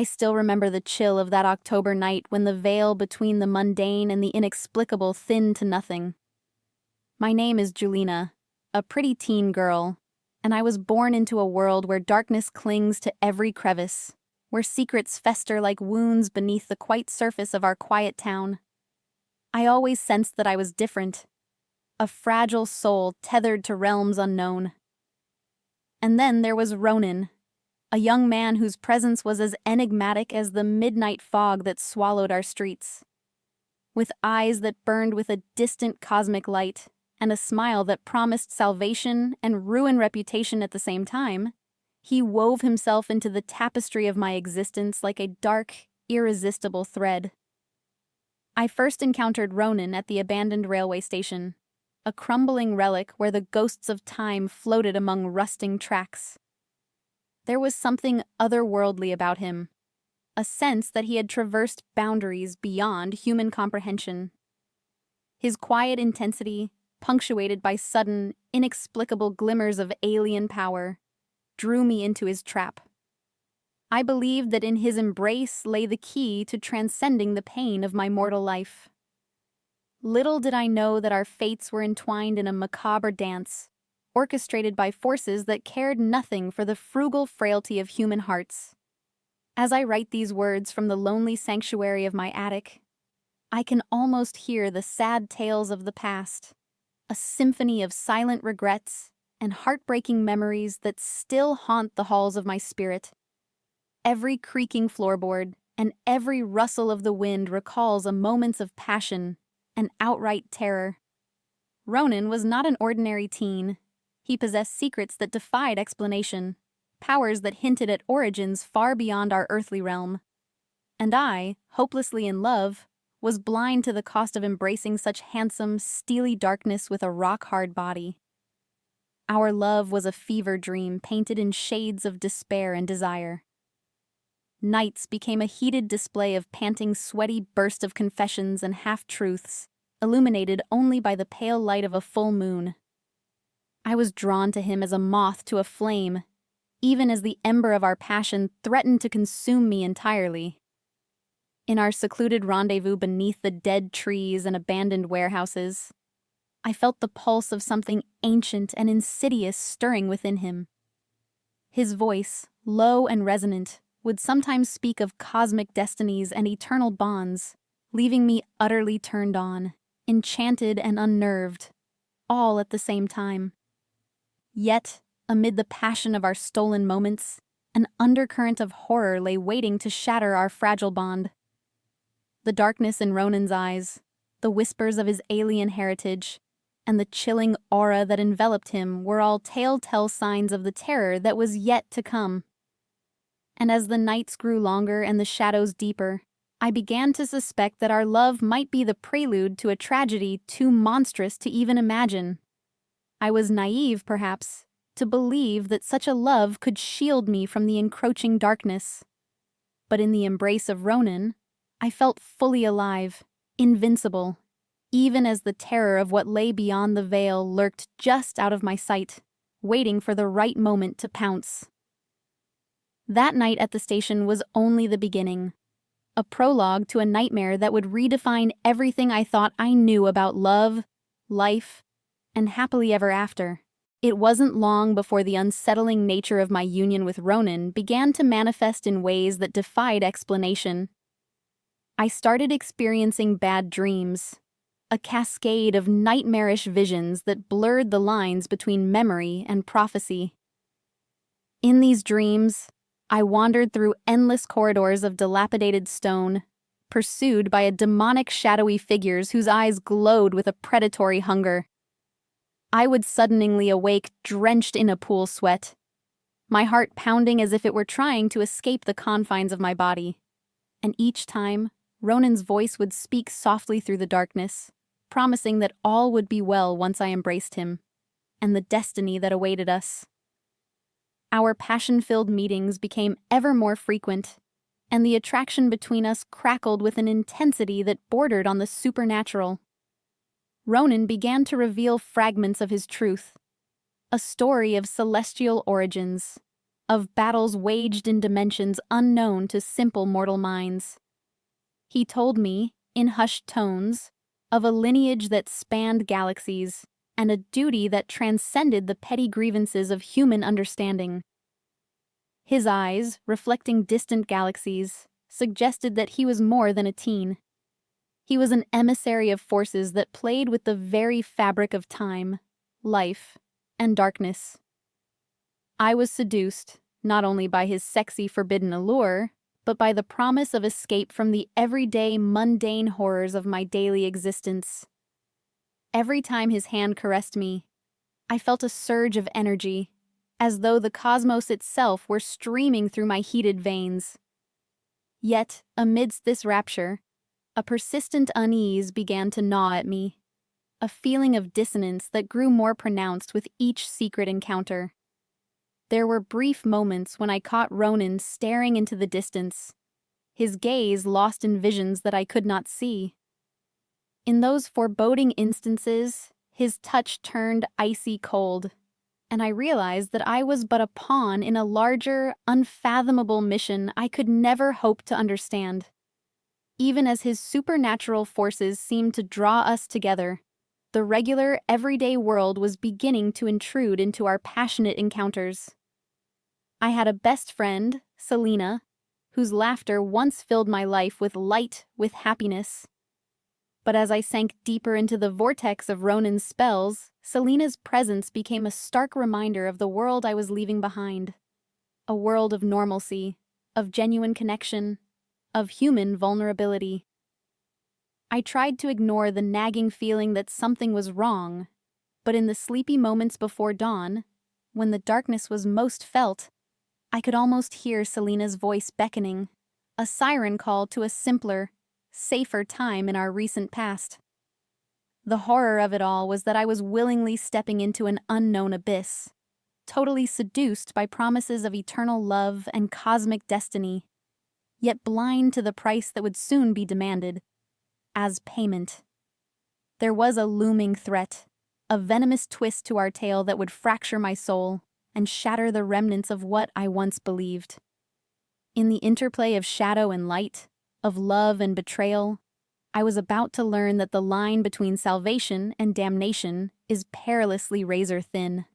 I still remember the chill of that October night when the veil between the mundane and the inexplicable thinned to nothing. My name is Julina, a pretty teen girl, and I was born into a world where darkness clings to every crevice, where secrets fester like wounds beneath the white surface of our quiet town. I always sensed that I was different, a fragile soul tethered to realms unknown. And then there was Ronan, a young man whose presence was as enigmatic as the midnight fog that swallowed our streets. With eyes that burned with a distant cosmic light, and a smile that promised salvation and ruin reputation at the same time, he wove himself into the tapestry of my existence like a dark, irresistible thread. I first encountered Ronan at the abandoned railway station, a crumbling relic where the ghosts of time floated among rusting tracks. There was something otherworldly about him, a sense that he had traversed boundaries beyond human comprehension. His quiet intensity, punctuated by sudden, inexplicable glimmers of alien power, drew me into his trap. I believed that in his embrace lay the key to transcending the pain of my mortal life. Little did I know that our fates were entwined in a macabre dance, orchestrated by forces that cared nothing for the frugal frailty of human hearts. As I write these words from the lonely sanctuary of my attic, I can almost hear the sad tales of the past, a symphony of silent regrets and heartbreaking memories that still haunt the halls of my spirit. Every creaking floorboard and every rustle of the wind recalls a moments of passion and outright terror. Ronan was not an ordinary teen. He possessed secrets that defied explanation, powers that hinted at origins far beyond our earthly realm. And I, hopelessly in love, was blind to the cost of embracing such handsome, steely darkness with a rock-hard body. Our love was a fever dream painted in shades of despair and desire. Nights became a heated display of panting, sweaty bursts of confessions and half-truths, illuminated only by the pale light of a full moon. I was drawn to him as a moth to a flame, even as the ember of our passion threatened to consume me entirely. In our secluded rendezvous beneath the dead trees and abandoned warehouses, I felt the pulse of something ancient and insidious stirring within him. His voice, low and resonant, would sometimes speak of cosmic destinies and eternal bonds, leaving me utterly turned on, enchanted and unnerved, all at the same time. Yet, amid the passion of our stolen moments, an undercurrent of horror lay waiting to shatter our fragile bond. The darkness in Ronan's eyes, the whispers of his alien heritage, and the chilling aura that enveloped him were all telltale signs of the terror that was yet to come. And as the nights grew longer and the shadows deeper, I began to suspect that our love might be the prelude to a tragedy too monstrous to even imagine. I was naive, perhaps, to believe that such a love could shield me from the encroaching darkness. But in the embrace of Ronan, I felt fully alive, invincible, even as the terror of what lay beyond the veil lurked just out of my sight, waiting for the right moment to pounce. That night at the station was only the beginning, a prologue to a nightmare that would redefine everything I thought I knew about love, life, and happily ever after. It wasn't long before the unsettling nature of my union with Ronan began to manifest in ways that defied explanation. I started experiencing bad dreams, a cascade of nightmarish visions that blurred the lines between memory and prophecy. In these dreams, I wandered through endless corridors of dilapidated stone, pursued by a demonic shadowy figures whose eyes glowed with a predatory hunger. I would suddenly awake drenched in a pool sweat, my heart pounding as if it were trying to escape the confines of my body. And each time, Ronan's voice would speak softly through the darkness, promising that all would be well once I embraced him, and the destiny that awaited us. Our passion-filled meetings became ever more frequent, and the attraction between us crackled with an intensity that bordered on the supernatural. Ronan began to reveal fragments of his truth, a story of celestial origins, of battles waged in dimensions unknown to simple mortal minds. He told me, in hushed tones, of a lineage that spanned galaxies and a duty that transcended the petty grievances of human understanding. His eyes, reflecting distant galaxies, suggested that he was more than a teen. He was an emissary of forces that played with the very fabric of time, life, and darkness. I was seduced, not only by his sexy, forbidden allure, but by the promise of escape from the everyday, mundane horrors of my daily existence. Every time his hand caressed me, I felt a surge of energy, as though the cosmos itself were streaming through my heated veins. Yet, amidst this rapture, a persistent unease began to gnaw at me, a feeling of dissonance that grew more pronounced with each secret encounter. There were brief moments when I caught Ronan staring into the distance, his gaze lost in visions that I could not see. In those foreboding instances, his touch turned icy cold, and I realized that I was but a pawn in a larger, unfathomable mission I could never hope to understand. Even as his supernatural forces seemed to draw us together, the regular, everyday world was beginning to intrude into our passionate encounters. I had a best friend, Julina, whose laughter once filled my life with light, with happiness. But as I sank deeper into the vortex of Ronan's spells, Julina's presence became a stark reminder of the world I was leaving behind. A world of normalcy, of genuine connection, of human vulnerability. I tried to ignore the nagging feeling that something was wrong, but in the sleepy moments before dawn, when the darkness was most felt, I could almost hear Julina's voice beckoning, a siren call to a simpler, safer time in our recent past. The horror of it all was that I was willingly stepping into an unknown abyss, totally seduced by promises of eternal love and cosmic destiny, yet blind to the price that would soon be demanded, as payment. There was a looming threat, a venomous twist to our tale that would fracture my soul and shatter the remnants of what I once believed. In the interplay of shadow and light, of love and betrayal, I was about to learn that the line between salvation and damnation is perilously razor thin.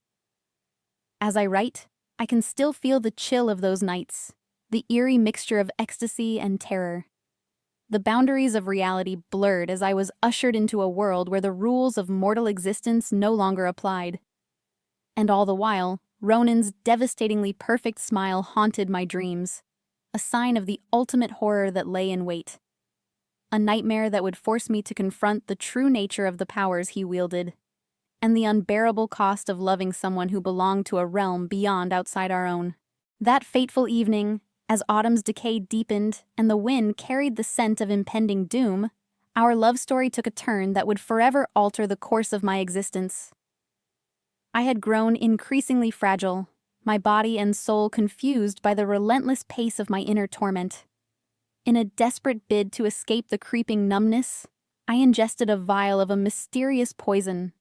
As I write, I can still feel the chill of those nights, the eerie mixture of ecstasy and terror. The boundaries of reality blurred as I was ushered into a world where the rules of mortal existence no longer applied. And all the while, Ronan's devastatingly perfect smile haunted my dreams, a sign of the ultimate horror that lay in wait. A nightmare that would force me to confront the true nature of the powers he wielded, and the unbearable cost of loving someone who belonged to a realm beyond outside our own. That fateful evening, as autumn's decay deepened and the wind carried the scent of impending doom, our love story took a turn that would forever alter the course of my existence. I had grown increasingly fragile, my body and soul confused by the relentless pace of my inner torment. In a desperate bid to escape the creeping numbness, I ingested a vial of a mysterious poison,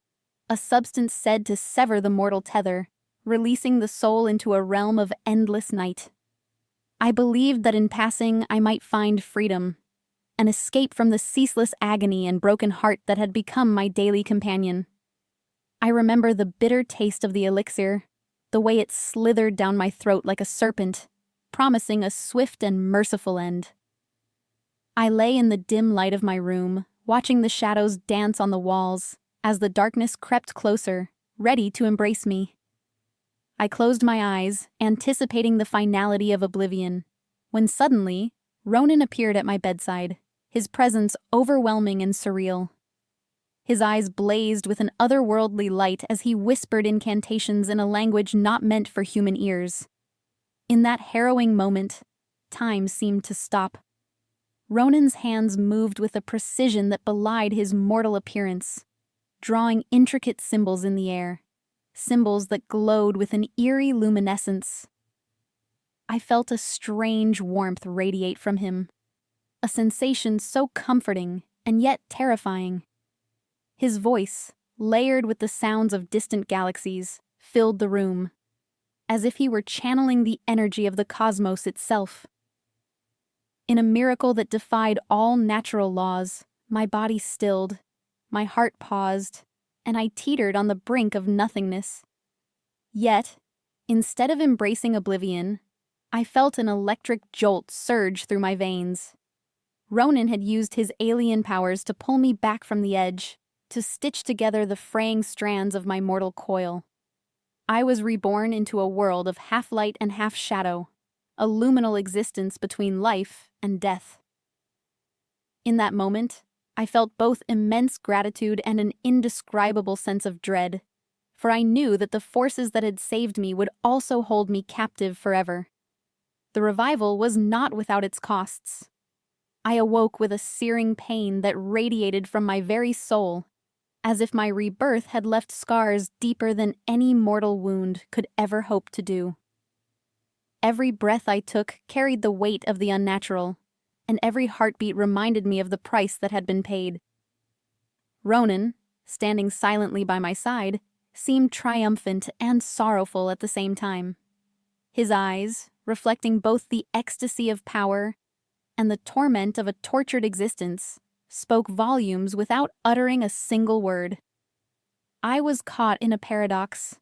a substance said to sever the mortal tether, releasing the soul into a realm of endless night. I believed that in passing I might find freedom, an escape from the ceaseless agony and broken heart that had become my daily companion. I remember the bitter taste of the elixir, the way it slithered down my throat like a serpent, promising a swift and merciful end. I lay in the dim light of my room, watching the shadows dance on the walls as the darkness crept closer, ready to embrace me. I closed my eyes, anticipating the finality of oblivion, when suddenly, Ronan appeared at my bedside, his presence overwhelming and surreal. His eyes blazed with an otherworldly light as he whispered incantations in a language not meant for human ears. In that harrowing moment, time seemed to stop. Ronan's hands moved with a precision that belied his mortal appearance, drawing intricate symbols in the air, symbols that glowed with an eerie luminescence. I felt a strange warmth radiate from him, a sensation so comforting and yet terrifying. His voice, layered with the sounds of distant galaxies, filled the room. as if he were channeling the energy of the cosmos itself. In a miracle that defied all natural laws, my body stilled, my heart paused, and I teetered on the brink of nothingness. Yet, instead of embracing oblivion, I felt an electric jolt surge through my veins. Ronan had used his alien powers to pull me back from the edge, to stitch together the fraying strands of my mortal coil. I was reborn into a world of half light and half shadow, a luminal existence between life and death. In that moment, I felt both immense gratitude and an indescribable sense of dread, for I knew that the forces that had saved me would also hold me captive forever. The revival was not without its costs. I awoke with a searing pain that radiated from my very soul, as if my rebirth had left scars deeper than any mortal wound could ever hope to do. Every breath I took carried the weight of the unnatural, and every heartbeat reminded me of the price that had been paid. Ronan, standing silently by my side, seemed triumphant and sorrowful at the same time. His eyes, reflecting both the ecstasy of power and the torment of a tortured existence, spoke volumes without uttering a single word. I was caught in a paradox,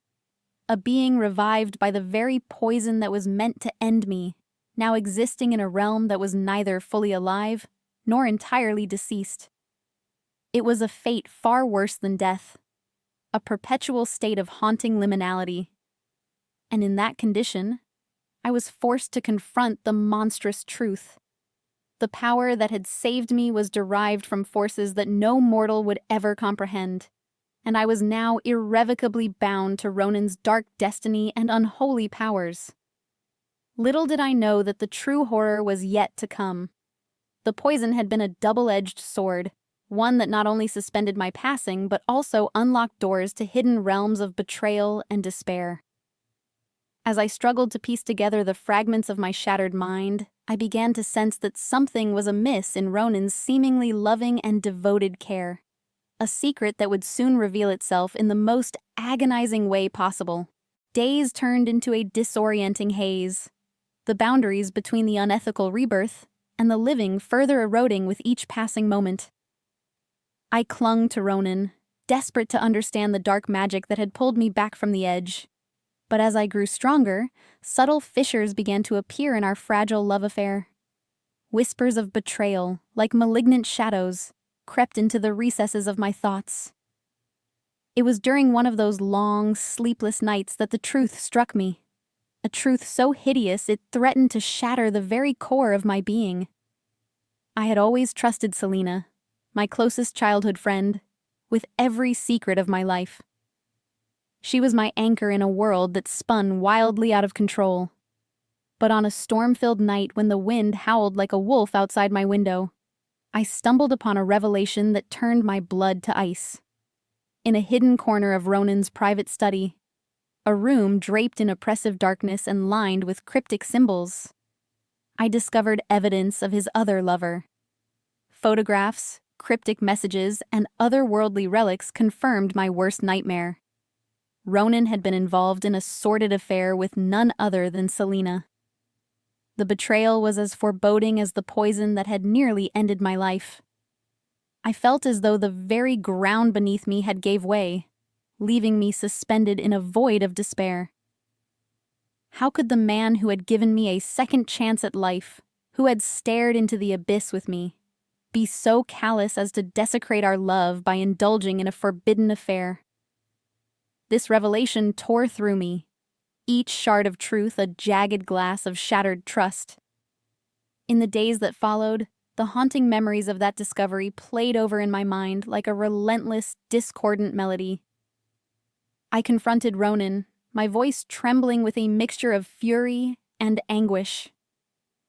a being revived by the very poison that was meant to end me, now existing in a realm that was neither fully alive nor entirely deceased. It was a fate far worse than death, a perpetual state of haunting liminality. And in that condition, I was forced to confront the monstrous truth. The power that had saved me was derived from forces that no mortal would ever comprehend, and I was now irrevocably bound to Ronan's dark destiny and unholy powers. Little did I know that the true horror was yet to come. The poison had been a double-edged sword, one that not only suspended my passing but also unlocked doors to hidden realms of betrayal and despair. As I struggled to piece together the fragments of my shattered mind, I began to sense that something was amiss in Ronan's seemingly loving and devoted care. A secret that would soon reveal itself in the most agonizing way possible. Days turned into a disorienting haze, the boundaries between the unethical rebirth and the living further eroding with each passing moment. I clung to Ronan, desperate to understand the dark magic that had pulled me back from the edge. But as I grew stronger, subtle fissures began to appear in our fragile love affair. Whispers of betrayal, like malignant shadows, crept into the recesses of my thoughts. It was during one of those long, sleepless nights that the truth struck me. A truth so hideous it threatened to shatter the very core of my being. I had always trusted Julina, my closest childhood friend, with every secret of my life. She was my anchor in a world that spun wildly out of control. But on a storm-filled night when the wind howled like a wolf outside my window, I stumbled upon a revelation that turned my blood to ice. In a hidden corner of Ronan's private study, a room draped in oppressive darkness and lined with cryptic symbols, I discovered evidence of his other lover. Photographs, cryptic messages, and otherworldly relics confirmed my worst nightmare. Ronan had been involved in a sordid affair with none other than Julina. The betrayal was as foreboding as the poison that had nearly ended my life. I felt as though the very ground beneath me had gave way, leaving me suspended in a void of despair. How could the man who had given me a second chance at life, who had stared into the abyss with me, be so callous as to desecrate our love by indulging in a forbidden affair? This revelation tore through me, each shard of truth a jagged glass of shattered trust. In the days that followed, the haunting memories of that discovery played over in my mind like a relentless, discordant melody. I confronted Ronan, my voice trembling with a mixture of fury and anguish.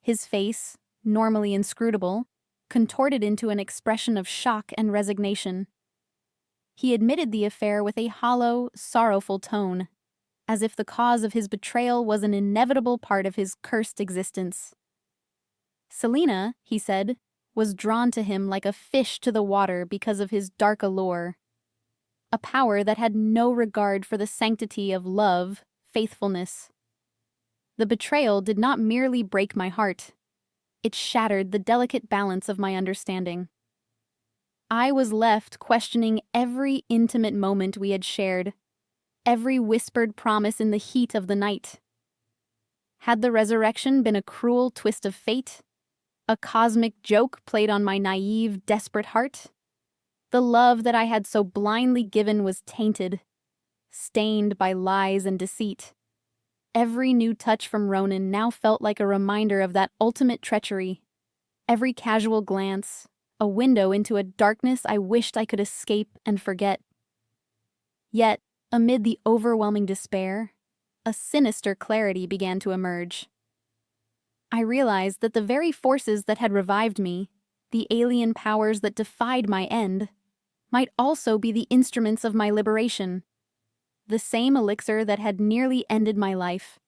His face, normally inscrutable, contorted into an expression of shock and resignation. He admitted the affair with a hollow, sorrowful tone, as if the cause of his betrayal was an inevitable part of his cursed existence. Julina, he said, was drawn to him like a fish to the water because of his dark allure, a power that had no regard for the sanctity of love, faithfulness, The betrayal did not merely break my heart. It shattered the delicate balance of my understanding. I was left questioning every intimate moment we had shared, every whispered promise in the heat of the night. Had the resurrection been a cruel twist of fate? A cosmic joke played on my naive, desperate heart? The love that I had so blindly given was tainted, stained by lies and deceit. Every new touch from Ronan now felt like a reminder of that ultimate treachery. Every casual glance, a window into a darkness I wished I could escape and forget. Yet, amid the overwhelming despair, a sinister clarity began to emerge. I realized that the very forces that had revived me, the alien powers that defied my end, might also be the instruments of my liberation. The same elixir that had nearly ended my life,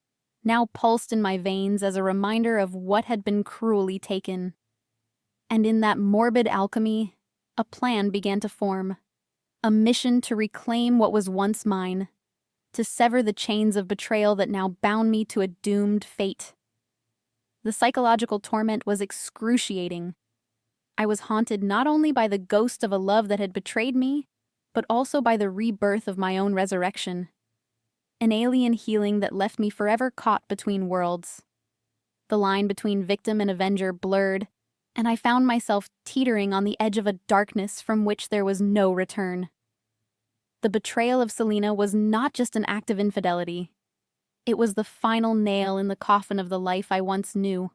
now pulsed in my veins as a reminder of what had been cruelly taken. And in that morbid alchemy, a plan began to form, a mission to reclaim what was once mine, to sever the chains of betrayal that now bound me to a doomed fate. The psychological torment was excruciating. I was haunted not only by the ghost of a love that had betrayed me, but also by the rebirth of my own resurrection. An alien healing that left me forever caught between worlds. The line between victim and avenger blurred, and I found myself teetering on the edge of a darkness from which there was no return. The betrayal of Julina was not just an act of infidelity. It was the final nail in the coffin of the life I once knew.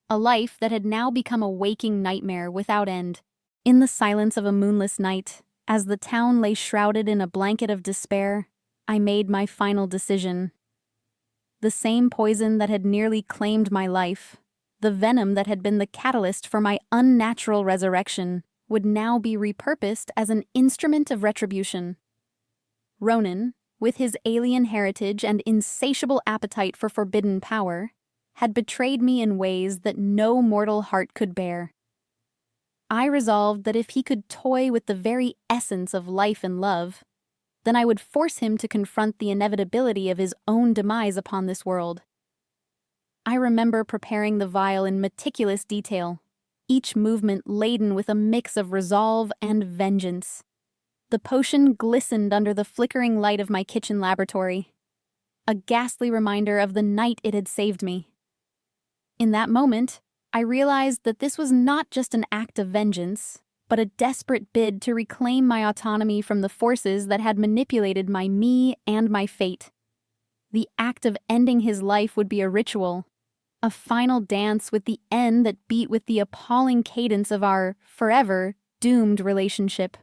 A life that had now become a waking nightmare without end. In the silence of a moonless night, as the town lay shrouded in a blanket of despair, I made my final decision. The same poison that had nearly claimed my life, the venom that had been the catalyst for my unnatural resurrection, would now be repurposed as an instrument of retribution. Ronan, with his alien heritage and insatiable appetite for forbidden power, had betrayed me in ways that no mortal heart could bear. I resolved that if he could toy with the very essence of life and love, then I would force him to confront the inevitability of his own demise upon this world. I remember preparing the vial in meticulous detail, each movement laden with a mix of resolve and vengeance. The potion glistened under the flickering light of my kitchen laboratory, a ghastly reminder of the night it had saved me. In that moment, I realized that this was not just an act of vengeance, but a desperate bid to reclaim my autonomy from the forces that had manipulated my me and my fate. The act of ending his life would be a ritual, a final dance with the end that beat with the appalling cadence of our, forever, doomed relationship.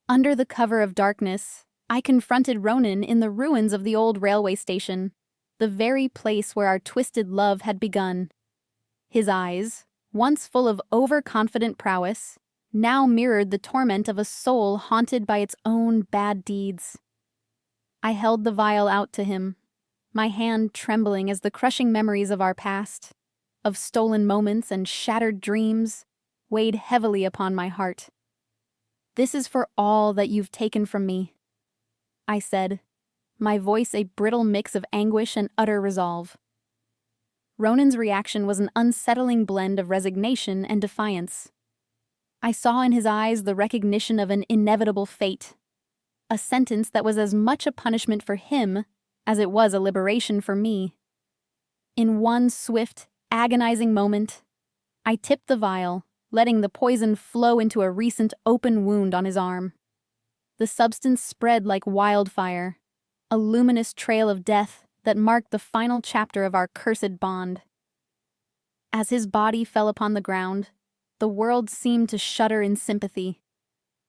Under the cover of darkness, I confronted Ronan in the ruins of the old railway station, the very place where our twisted love had begun. His eyes, once full of overconfident prowess, now mirrored the torment of a soul haunted by its own bad deeds. I held the vial out to him, my hand trembling as the crushing memories of our past, of stolen moments and shattered dreams, weighed heavily upon my heart. "This is for all that you've taken from me," I said, my voice a brittle mix of anguish and utter resolve. Ronan's reaction was an unsettling blend of resignation and defiance. I saw in his eyes the recognition of an inevitable fate, a sentence that was as much a punishment for him as it was a liberation for me. In one swift, agonizing moment, I tipped the vial, letting the poison flow into a recent open wound on his arm. The substance spread like wildfire, a luminous trail of death that marked the final chapter of our cursed bond. As his body fell upon the ground, the world seemed to shudder in sympathy,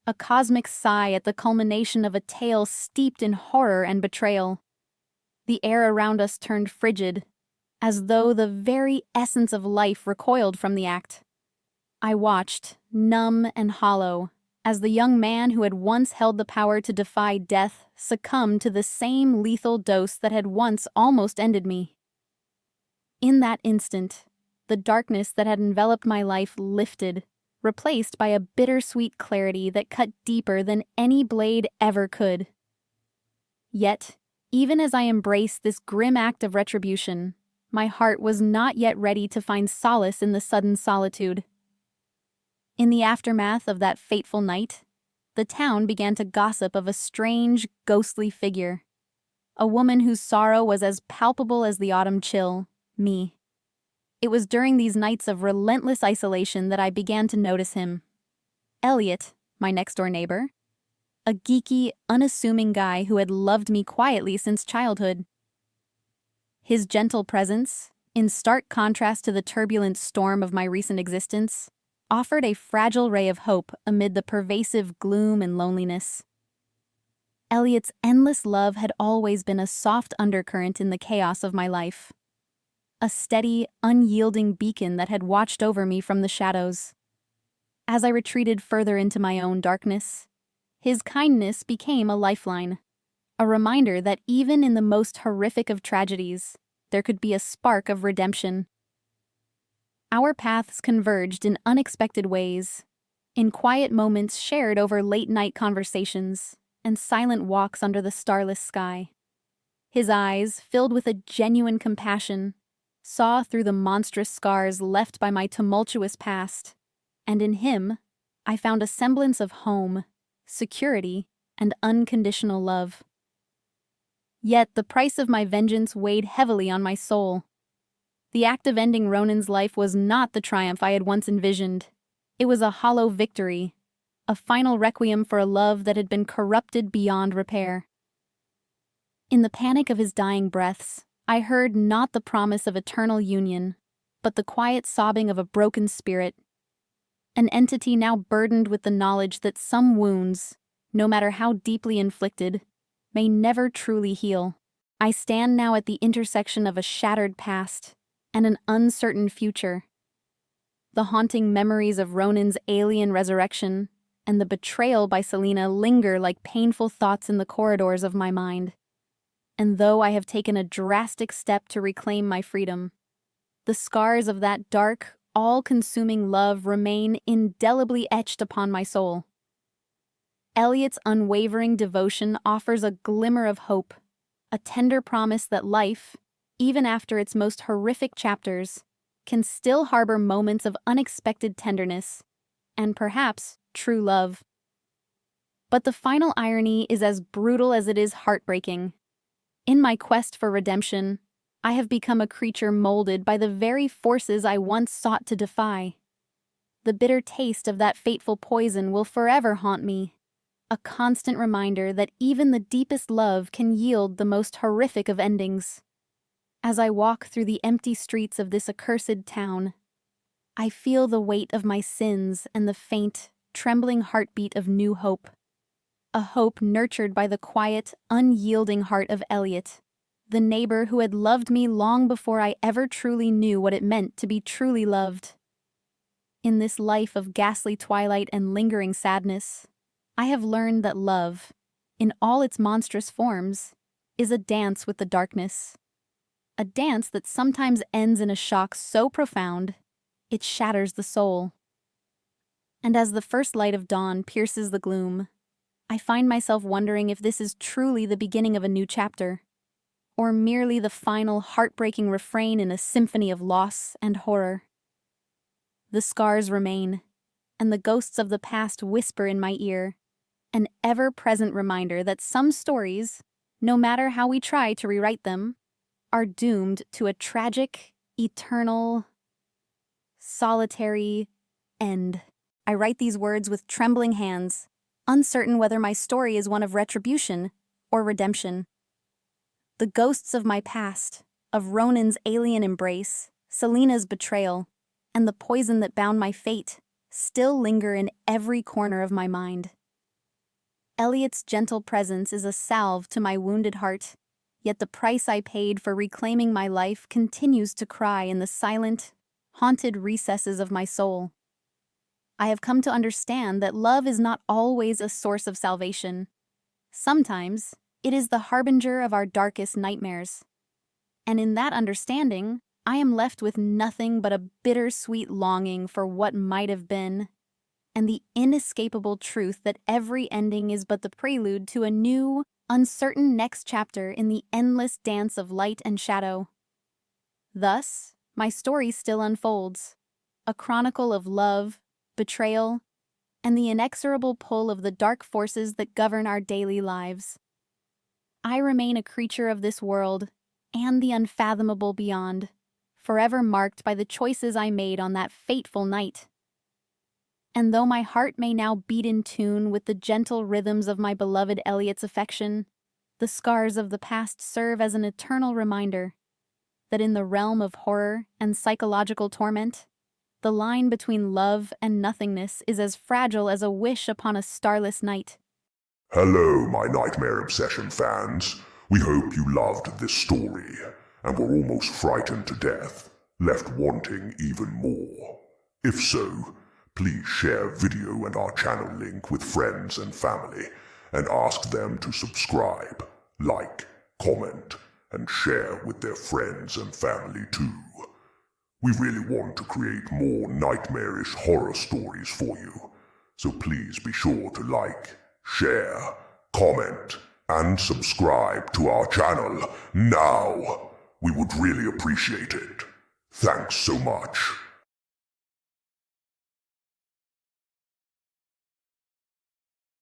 a cosmic sigh at the culmination of a tale steeped in horror and betrayal. The air around us turned frigid, as though the very essence of life recoiled from the act. I watched, numb and hollow, as the young man who had once held the power to defy death succumbed to the same lethal dose that had once almost ended me. In that instant, the darkness that had enveloped my life lifted, replaced by a bittersweet clarity that cut deeper than any blade ever could. Yet, even as I embraced this grim act of retribution, my heart was not yet ready to find solace in the sudden solitude. In the aftermath of that fateful night, the town began to gossip of a strange, ghostly figure. A woman whose sorrow was as palpable as the autumn chill, me. It was during these nights of relentless isolation that I began to notice him. Elliot, my next-door neighbor. A geeky, unassuming guy who had loved me quietly since childhood. His gentle presence, in stark contrast to the turbulent storm of my recent existence, offered a fragile ray of hope amid the pervasive gloom and loneliness. Elliot's endless love had always been a soft undercurrent in the chaos of my life. A steady, unyielding beacon that had watched over me from the shadows. As I retreated further into my own darkness, his kindness became a lifeline, a reminder that even in the most horrific of tragedies, there could be a spark of redemption. Our paths converged in unexpected ways, in quiet moments shared over late-night conversations and silent walks under the starless sky. His eyes, filled with a genuine compassion, saw through the monstrous scars left by my tumultuous past, and in him, I found a semblance of home, security, and unconditional love. Yet the price of my vengeance weighed heavily on my soul. The act of ending Ronan's life was not the triumph I had once envisioned. It was a hollow victory, a final requiem for a love that had been corrupted beyond repair. In the panic of his dying breaths, I heard not the promise of eternal union, but the quiet sobbing of a broken spirit. An entity now burdened with the knowledge that some wounds, no matter how deeply inflicted, may never truly heal. I stand now at the intersection of a shattered past and an uncertain future. The haunting memories of Ronan's alien resurrection and the betrayal by Selena linger like painful thoughts in the corridors of my mind. And though I have taken a drastic step to reclaim my freedom, the scars of that dark, all-consuming love remain indelibly etched upon my soul. Elliot's unwavering devotion offers a glimmer of hope, a tender promise that life, even after its most horrific chapters, can still harbor moments of unexpected tenderness, and perhaps true love. But the final irony is as brutal as it is heartbreaking. In my quest for redemption, I have become a creature molded by the very forces I once sought to defy. The bitter taste of that fateful poison will forever haunt me, a constant reminder that even the deepest love can yield the most horrific of endings. As I walk through the empty streets of this accursed town, I feel the weight of my sins and the faint, trembling heartbeat of new hope. A hope nurtured by the quiet, unyielding heart of Elliot, the neighbor who had loved me long before I ever truly knew what it meant to be truly loved. In this life of ghastly twilight and lingering sadness, I have learned that love, in all its monstrous forms, is a dance with the darkness. A dance that sometimes ends in a shock so profound, it shatters the soul. And as the first light of dawn pierces the gloom, I find myself wondering if this is truly the beginning of a new chapter, or merely the final heartbreaking refrain in a symphony of loss and horror. The scars remain, and the ghosts of the past whisper in my ear, an ever-present reminder that some stories, no matter how we try to rewrite them, are doomed to a tragic, eternal, solitary end. I write these words with trembling hands, uncertain whether my story is one of retribution or redemption. The ghosts of my past, of Ronan's alien embrace, Selena's betrayal, and the poison that bound my fate, still linger in every corner of my mind. Elliot's gentle presence is a salve to my wounded heart, yet the price I paid for reclaiming my life continues to cry in the silent, haunted recesses of my soul. I have come to understand that love is not always a source of salvation. Sometimes, it is the harbinger of our darkest nightmares. And in that understanding, I am left with nothing but a bittersweet longing for what might have been, and the inescapable truth that every ending is but the prelude to a new, uncertain next chapter in the endless dance of light and shadow. Thus, my story still unfolds, a chronicle of love, betrayal, and the inexorable pull of the dark forces that govern our daily lives. I remain a creature of this world and the unfathomable beyond, forever marked by the choices I made on that fateful night. And though my heart may now beat in tune with the gentle rhythms of my beloved Elliot's affection, the scars of the past serve as an eternal reminder that in the realm of horror and psychological torment, the line between love and nothingness is as fragile as a wish upon a starless night. Hello, my Nightmare Obsession fans. We hope you loved this story, and were almost frightened to death, left wanting even more. If so, please share video and our channel link with friends and family, and ask them to subscribe, like, comment, and share with their friends and family too. We really want to create more nightmarish horror stories for you, so please be sure to like, share, comment, and subscribe to our channel now. We would really appreciate it. Thanks so much.